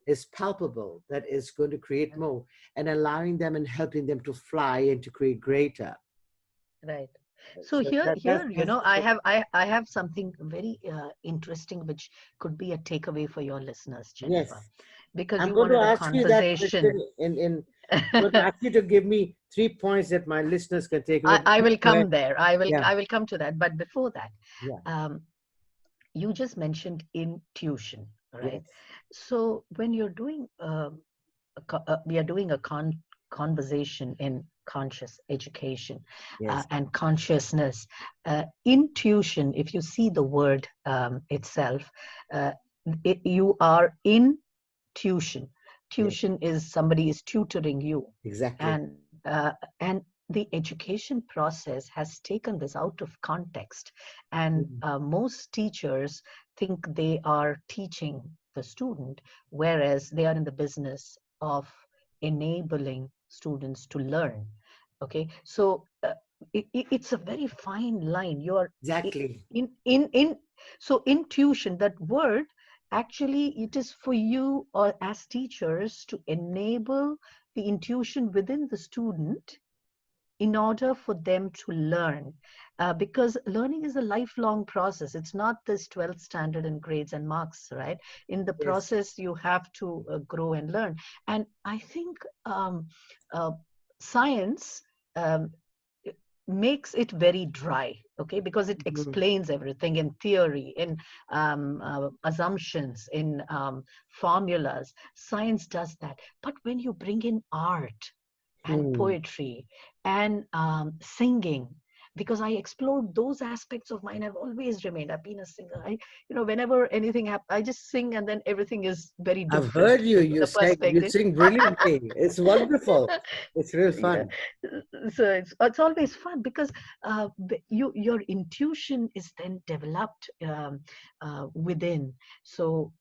is palpable, that is going to create more, and allowing them and helping them to fly and to create greater. Right. So So here, that here, you know, that's what, I have something very interesting which could be a takeaway for your listeners, Jennifer, yes. because I'm you going to wanted a ask you that question conversation. I'm going to ask you to give me 3 points that my listeners can take away. I will Go ahead. come there. Yeah, I will come to that. But before that, yeah, um, you just mentioned intuition, right? yes, So when you're doing, we are doing a conversation in conscious education yes. and consciousness. Intuition, if you see the word itself, uh, you are in tuition. Yes, Tuition is somebody is tutoring you, exactly. and the education process has taken this out of context, and Mm, most teachers think they are teaching the student, whereas they are in the business of enabling students to learn. Okay, so it's a very fine line. You are exactly. in so intuition, that word, actually it is for you or as teachers to enable the intuition within the student in order for them to learn, because learning is a lifelong process. It's not this 12th standard and grades and marks, right? In the Yes. process you have to grow and learn. And I think uh, science um, makes it very dry, okay, because it Mhm. explains everything in theory, in assumptions, in formulas. Science does that. But when you bring in art and Hmm. poetry and singing, because I explored those aspects of mine. I've always remained, I've been a singer. Whenever anything happens, I just sing, and then everything is very I've different, heard you. You the sing. You perspective. sing brilliantly. It's wonderful. It's real Yeah, fun. so it's always fun, because your intuition is then developed within. So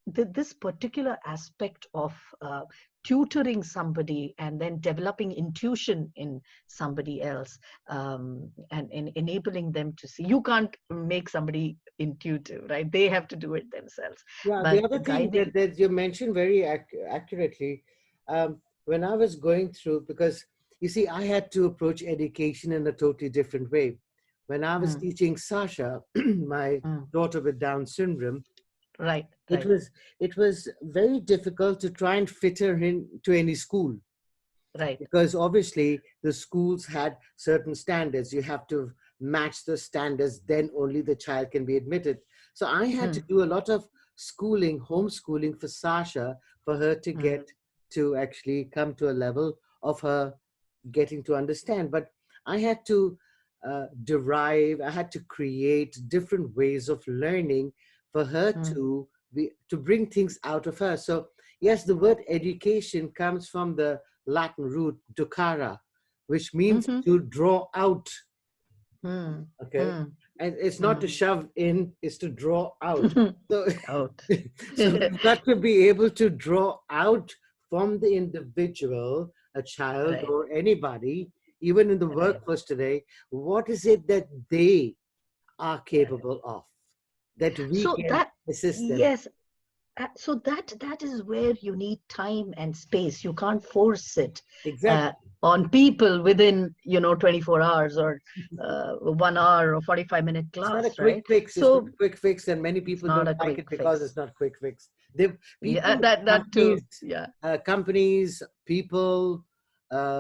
this particular aspect of tutoring somebody and then developing intuition in somebody else, and enabling them to see. You can't make somebody intuitive, right? They have to do it themselves. Yeah. The But other thing guiding. that you mentioned very accurately, when I was going through, because you see, I had to approach education in a totally different way. When I was Mm, teaching Sasha, my mm, daughter with Down syndrome, right, it right, was it was very difficult to try and fit her in to any school, right. because obviously the schools had certain standards. You have to match the standards, then only the child can be admitted. So I had to Mm, do a lot of schooling, homeschooling for Sasha, for her to mm, get to actually come to a level of her getting to understand. But I had to I had to create different ways of learning for her mm, to bring things out of her. So yes, the word education comes from the Latin root ducara, which means mhm, to draw out. mm, Okay, mm, and it's not to mm. shove in; it's to draw out. So, Out. so we've got to be able to draw out from the individual, a child Right, or anybody, even in the right, workforce today, what is it that they are right. capable of, that we So can that, assist them. yes, so that is where you need time and space. You can't force it uh, Exactly. on people within 24 hours or 1 hour or 45-minute It's not a class, quick right? fix. It's not So a quick fix, and many it's people not don't a like quick it because it's fix. not quick fix. They Yeah, people, that companies, too. Yeah, companies, people,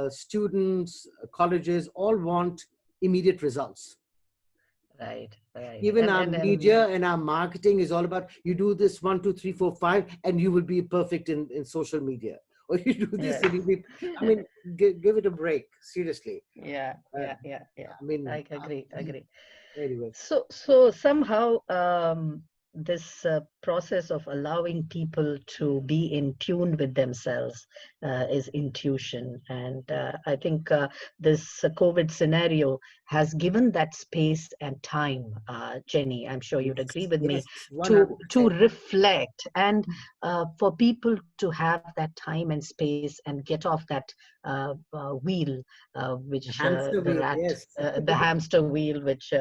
students, colleges all want immediate results. right, right. Even And our and and media and our marketing is all about, you do this 1 2 3 4 5 and you will be perfect in social media, or you do this yeah. and you be. I mean, give it a break. Seriously. Yeah, Uh, yeah, yeah, yeah. I mean, I agree, agree. anyway. So somehow, process of allowing people to be in tune with themselves is intuition. And I think this COVID scenario has given that space and time, Jenny, I'm sure you'd agree Yes, with me, yes, 100%. to reflect, and for people to have that time and space and get off that wheel, The which hamster the wheel, rat, yes. the hamster wheel, which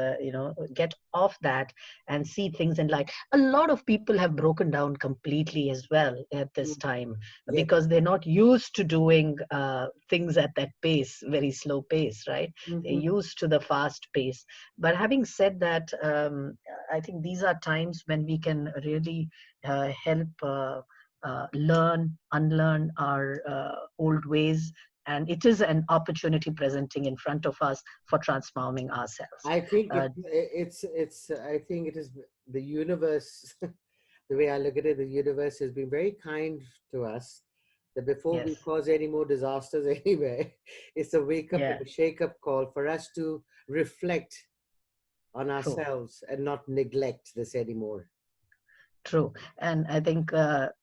get off that and see things in light. A lot of people have broken down completely as well at this Mm, time, yes. because they're not used to doing things at that pace, very slow pace, right? They're Mhm. used to the fast pace. But having said that, I think these are times when we can really help learn, unlearn our old ways. And it is an opportunity presenting in front of us for transforming ourselves. I think Uh, I think it is the universe. The way I look at it, the universe has been very kind to us. That before we yes, cause any more disasters anywhere, it's a wake up and yeah, a shake up call for us to reflect on true. ourselves and not neglect this anymore. True, and I think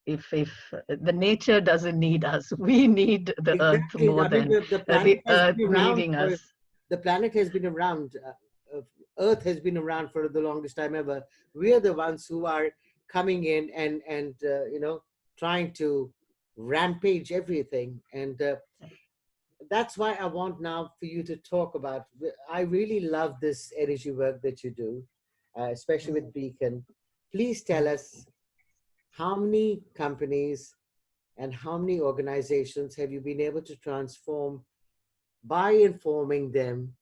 if the nature doesn't need us, we need the earth Exactly. more I mean, than the planet the has earth been around needing for us. the planet has been around. Earth has been around for the longest time ever. We are the ones who are coming in and trying to rampage everything, and that's why I want now for you to talk about. I really love this energy work that you do, especially with Beacon. Please tell us how many companies and how many organizations have you been able to transform by informing them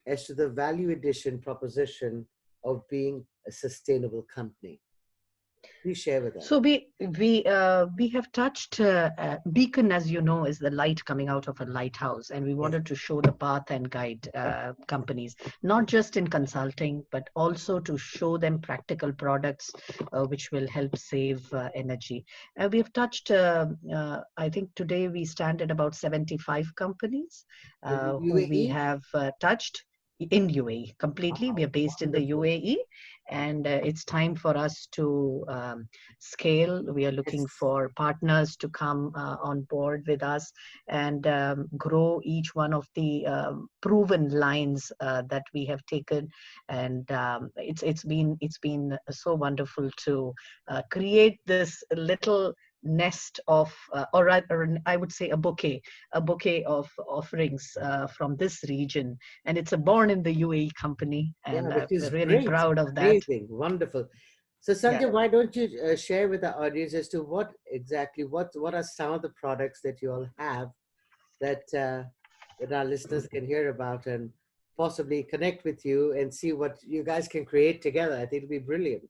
as to the value addition proposition of being a sustainable company? Please share with us. So we have touched beacon, as you know, is the light coming out of a lighthouse, and we Yes. wanted to show the path and guide companies, not just in consulting, but also to show them practical products which will help save energy. We have touched. I think today we stand at about 75 companies In the who we UAE? have touched in UAE completely. We Wow, are based in the wonderful. UAE, and it's time for us to scale. We are looking Yes. for partners to come on board with us and grow each one of the proven lines that we have taken. And it's been so wonderful to create this little nest of or I would say a bouquet of offerings from this region, and it's a born in the UAE company, Yeah, and which we're is really great. proud of that. Amazing. Wonderful. So, Yeah. Sanjay, why don't you share with the audience as to what are some of the products that you all have that our listeners can hear about and possibly connect with you and see what you guys can create together. I think it'll be brilliant.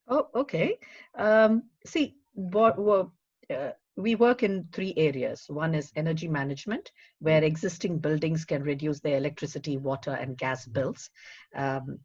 Oh, okay. See, we work in three areas. One is energy management, where existing buildings can reduce their electricity, water, and gas bills.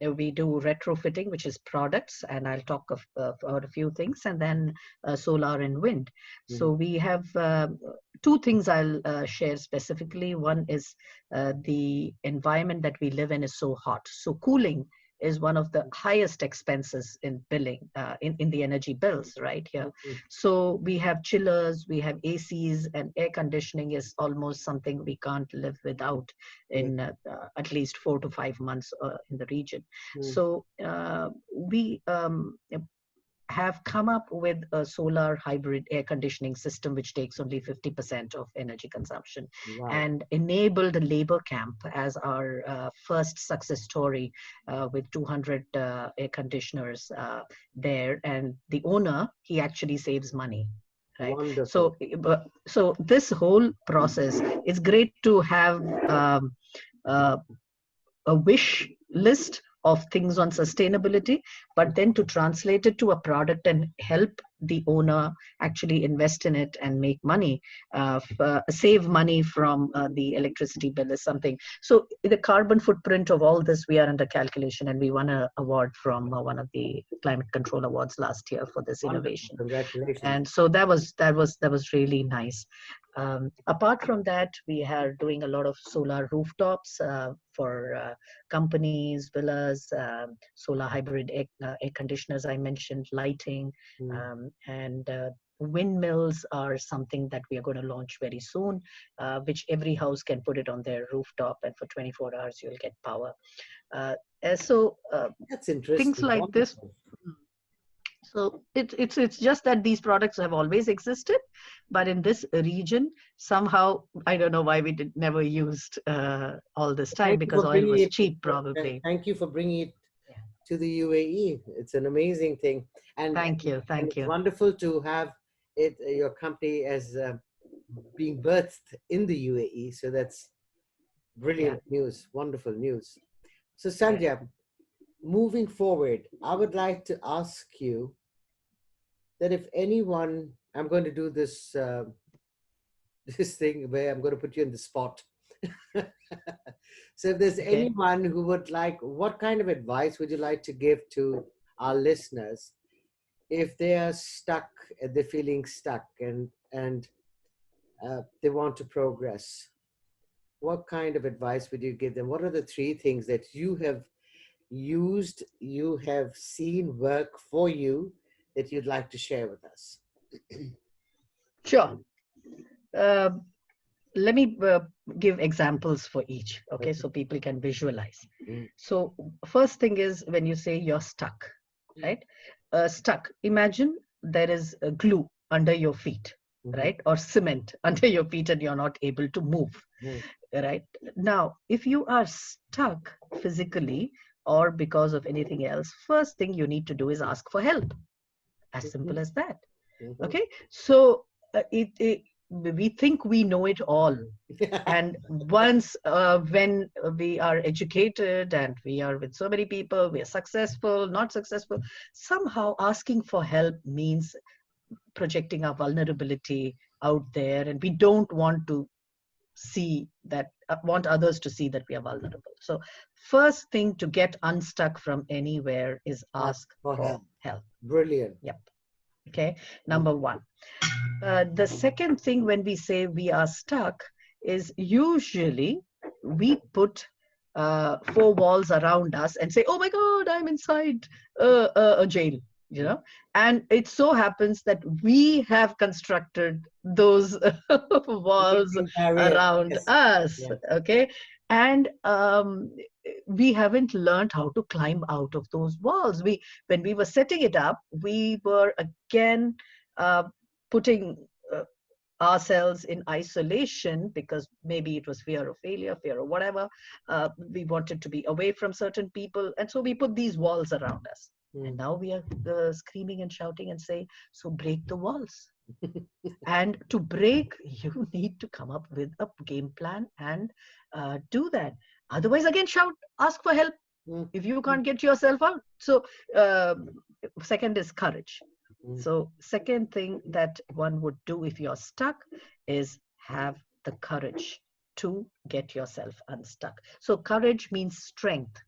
We do retrofitting, which is products, and I'll talk about a few things, and then solar and wind. So Mhm. we have two things I'll share specifically. One is the environment that we live in is so hot, so cooling is one of the highest expenses in billing in the energy bills right here. Mhm. So we have chillers, we have ACs, and air conditioning is almost something we can't live without Yes. in at least 4 to 5 months in the region. Mhm. So we have come up with a solar hybrid air conditioning system which takes only 50% of energy consumption, Wow. and enabled a labor camp as our first success story with 200 air conditioners there, and the owner, he actually saves money, right? Wonderful. So this whole process, it's great to have uh, a wish list of things on sustainability, but then to translate it to a product and help the owner actually invest in it and make money, save money from the electricity bill is something. So the carbon footprint of all this, we are under calculation, and we won an award from one of the climate control awards last year for this Wonderful. innovation. Congratulations. And so that was really nice. Apart from that, we are doing a lot of solar rooftops for companies, villas, solar hybrid air conditioners, I mentioned, lighting, and windmills are something that we are going to launch very soon, which every house can put it on their rooftop, and for 24 hours you'll get power. Uh, so That's things interesting. like this. Wonderful. So it's just that these products have always existed, but in this region, somehow I don't know why we never used all this time, Thank you because for oil bringing was it. cheap, probably. Thank you for bringing it Yeah. to the UAE. It's an amazing thing, Thank you, and thank it's you. wonderful to have it your company as being birthed in the UAE. So that's Yeah, brilliant news, wonderful news. So yeah. Sandhya, moving forward, I would like to ask you that if anyone, I'm going to do this this thing where I'm going to put you in the spot. So if there's Okay. anyone who would like, what kind of advice would you like to give to our listeners if they are stuck, they're feeling stuck, and they want to progress? What kind of advice would you give them? What are the three things that you have used, you have seen work for you, that you'd like to share with us? Sure. Uh, Let me give examples for each, okay, Okay. so people can visualize. Mm, So first thing is, when you say you're stuck, right? Stuck. Imagine there is a glue under your feet, mhm, right? Or cement under your feet and you're not able to move, mm, right? Now, if you are stuck physically or because of anything else, first thing you need to do is ask for help. As mhm, simple as that. mhm. Okay. So we think we know it all, and once when we are educated and we are with so many people, we are successful, not successful, somehow asking for help means projecting our vulnerability out there, and we don't want to see that, want others to see that we are vulnerable. So first thing to get unstuck from anywhere is Ask ask for for help. help. Brilliant. Yep. Okay. Mm, Number one. The second thing, when we say we are stuck, is usually we put four walls around us and say, oh my God, I'm inside a jail, you mm. know. And it so happens that we have constructed those walls Amazing barrier. around Yes. us, Yeah. okay. And we haven't learned how to climb out of those walls. When we were setting it up, we were again uh, putting ourselves in isolation, because maybe it was fear of failure, fear of whatever. We wanted to be away from certain people, and so we put these walls around us. And Mm. now we are screaming and shouting and say, so break the walls. And to break, you need to come up with a game plan and do that. Otherwise, again, shout, ask for help Mm, if you mm, can't get yourself out. So second is courage. mm. So second thing that one would do if you're stuck is have the courage to get yourself unstuck. So courage means strength.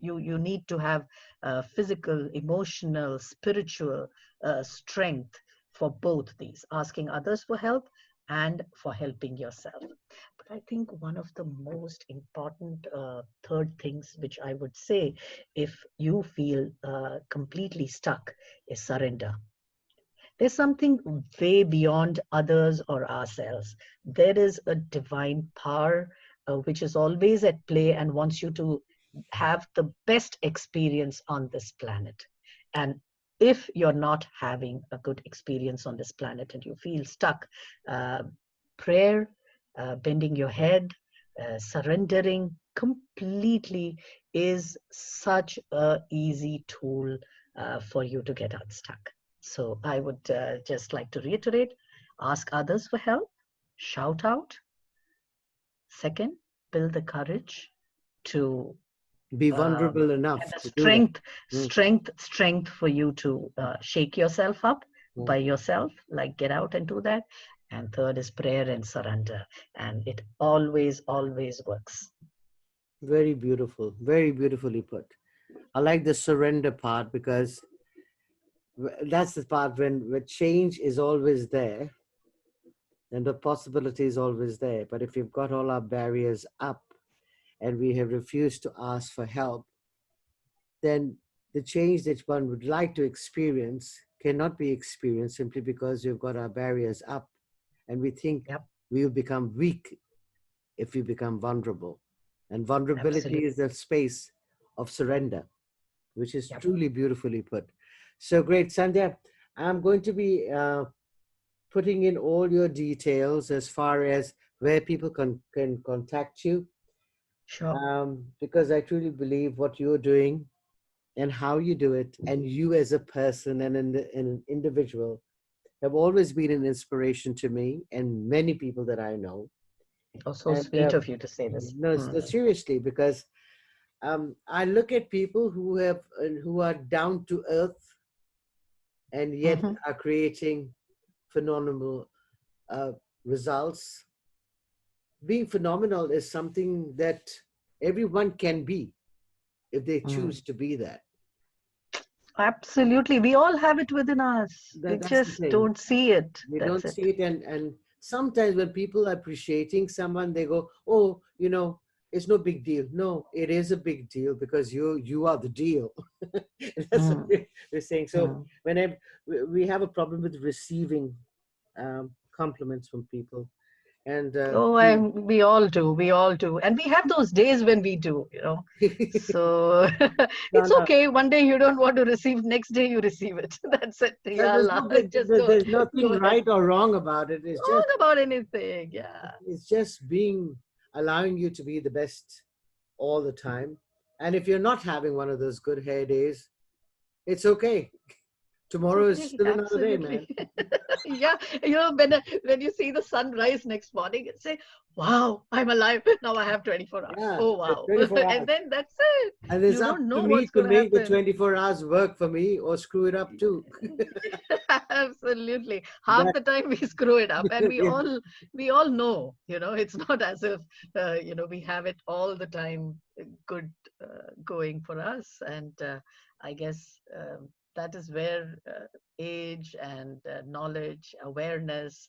You need to have physical, emotional, spiritual strength for both these, asking others for help and for helping yourself. But I think one of the most important third things, which I would say, if you feel completely stuck, is surrender. There's something way beyond others or ourselves. There is a divine power which is always at play and wants you to have the best experience on this planet. And if you're not having a good experience on this planet and you feel stuck, uh, prayer, bending your head, surrendering completely is such a easy tool for you to get unstuck. So I would just like to reiterate, ask others for help, shout out. Second, build the courage to Be vulnerable and enough the to do that. Mm, strength for you to shake yourself up by mm. yourself, like get out and do that. And third is prayer and surrender. And it always, always works. Very beautiful. Very beautifully put. I like the surrender part because that's the part when change is always there. then the possibility is always there. But if we've got all our barriers up and we have refused to ask for help, then the change that one would like to experience cannot be experienced simply because we've got our barriers up and we think Yep. we'll become weak if we become vulnerable. And vulnerability Absolutely. is the space of surrender, which is Yep. truly beautifully put. So great, Sandhya. I'm going to be putting in all your details as far as where people can contact you, Sure. because I truly believe what you're doing and how you do it, and you as a person and an individual have always been an inspiration to me and many people that I know. Oh, so And sweet of you to say this. no, no, seriously, because I look at people who are down to earth and yet Mm-hmm. are creating phenomenal uh, results. Being phenomenal is something that everyone can be if they Mm. choose to be that. Absolutely. We all have it within us. We That's the just thing. don't see it. We That's don't it. see it, and sometimes when people are appreciating someone, they go, "Oh, it's no big deal." No, it is a big deal because you are the deal. That's what Mm. we're saying. So Mm. whenever we have a problem with receiving compliments from people, and Oh, we all do. We all do. And we have those days when we do. So no, it's no, okay. One day you don't want to receive, next day you receive it. That's it. Yeah, there's Allah. no big, Just go, there's nothing go ahead. right or wrong about it. Wrong about anything. Yeah. It's just being allowing you to be the best all the time. And if you're not having one of those good hair days, it's okay. It's Tomorrow is okay. still another day, man. Absolutely. Yeah. When you see the sun rise next morning and say, wow, I'm alive. Now I have 24 hours. Yeah, Oh, it's wow. 24 And hours. then that's it. And it's You up don't to know me what's to going to make the happen. 24 hours work for me or screw it up too. Absolutely. Half That, the time we screw it up, and we all know, it's not as if we have it all the time good going for us. And I guess that is where age and knowledge, awareness,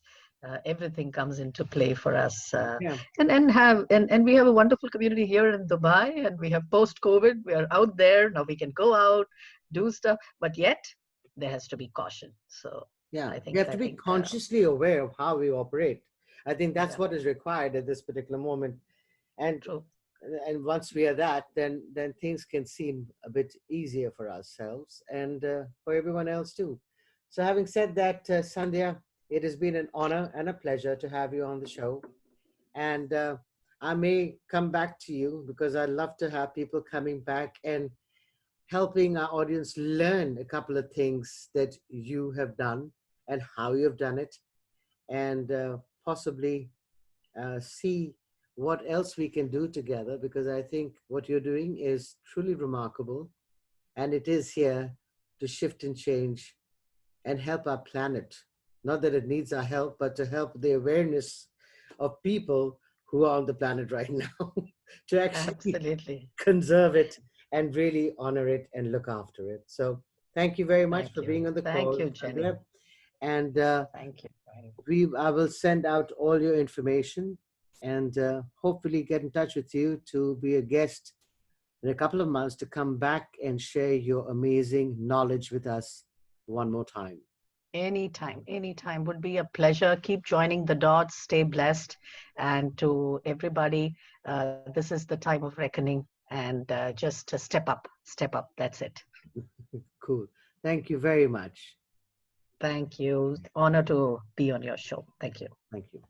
everything comes into play for us. yeah, And we have a wonderful community here in Dubai, and we have post-COVID. We are out there now. We can go out, do stuff, but yet there has to be caution. So yeah. I We think have I to be think consciously aware of how we operate. I think that's yeah, what is required at this particular moment. And true. and once we are that, then things can seem a bit easier for ourselves and for everyone else too. So having said that, Sandhya, it has been an honor and a pleasure to have you on the show. And I may come back to you because I love to have people coming back and helping our audience learn a couple of things that you have done and how you've done it, and possibly see what else we can do together, because I think what you're doing is truly remarkable and it is here to shift and change and help our planet. Not that it needs our help, but to help the awareness of people who are on the planet right now to actually Absolutely. conserve it and really honor it and look after it. So thank you very much Thank for you. being on the Thank call, you, Jenny. Andrea. And Thank you. I will send out all your information and hopefully get in touch with you to be a guest in a couple of months to come back and share your amazing knowledge with us one more time. Anytime, anytime would be a pleasure. Keep joining the dots. Stay blessed. And to everybody, this is the time of reckoning. And just step up, step up. That's it. Cool. Thank you very much. Thank you. Honor to be on your show. Thank you. Thank you.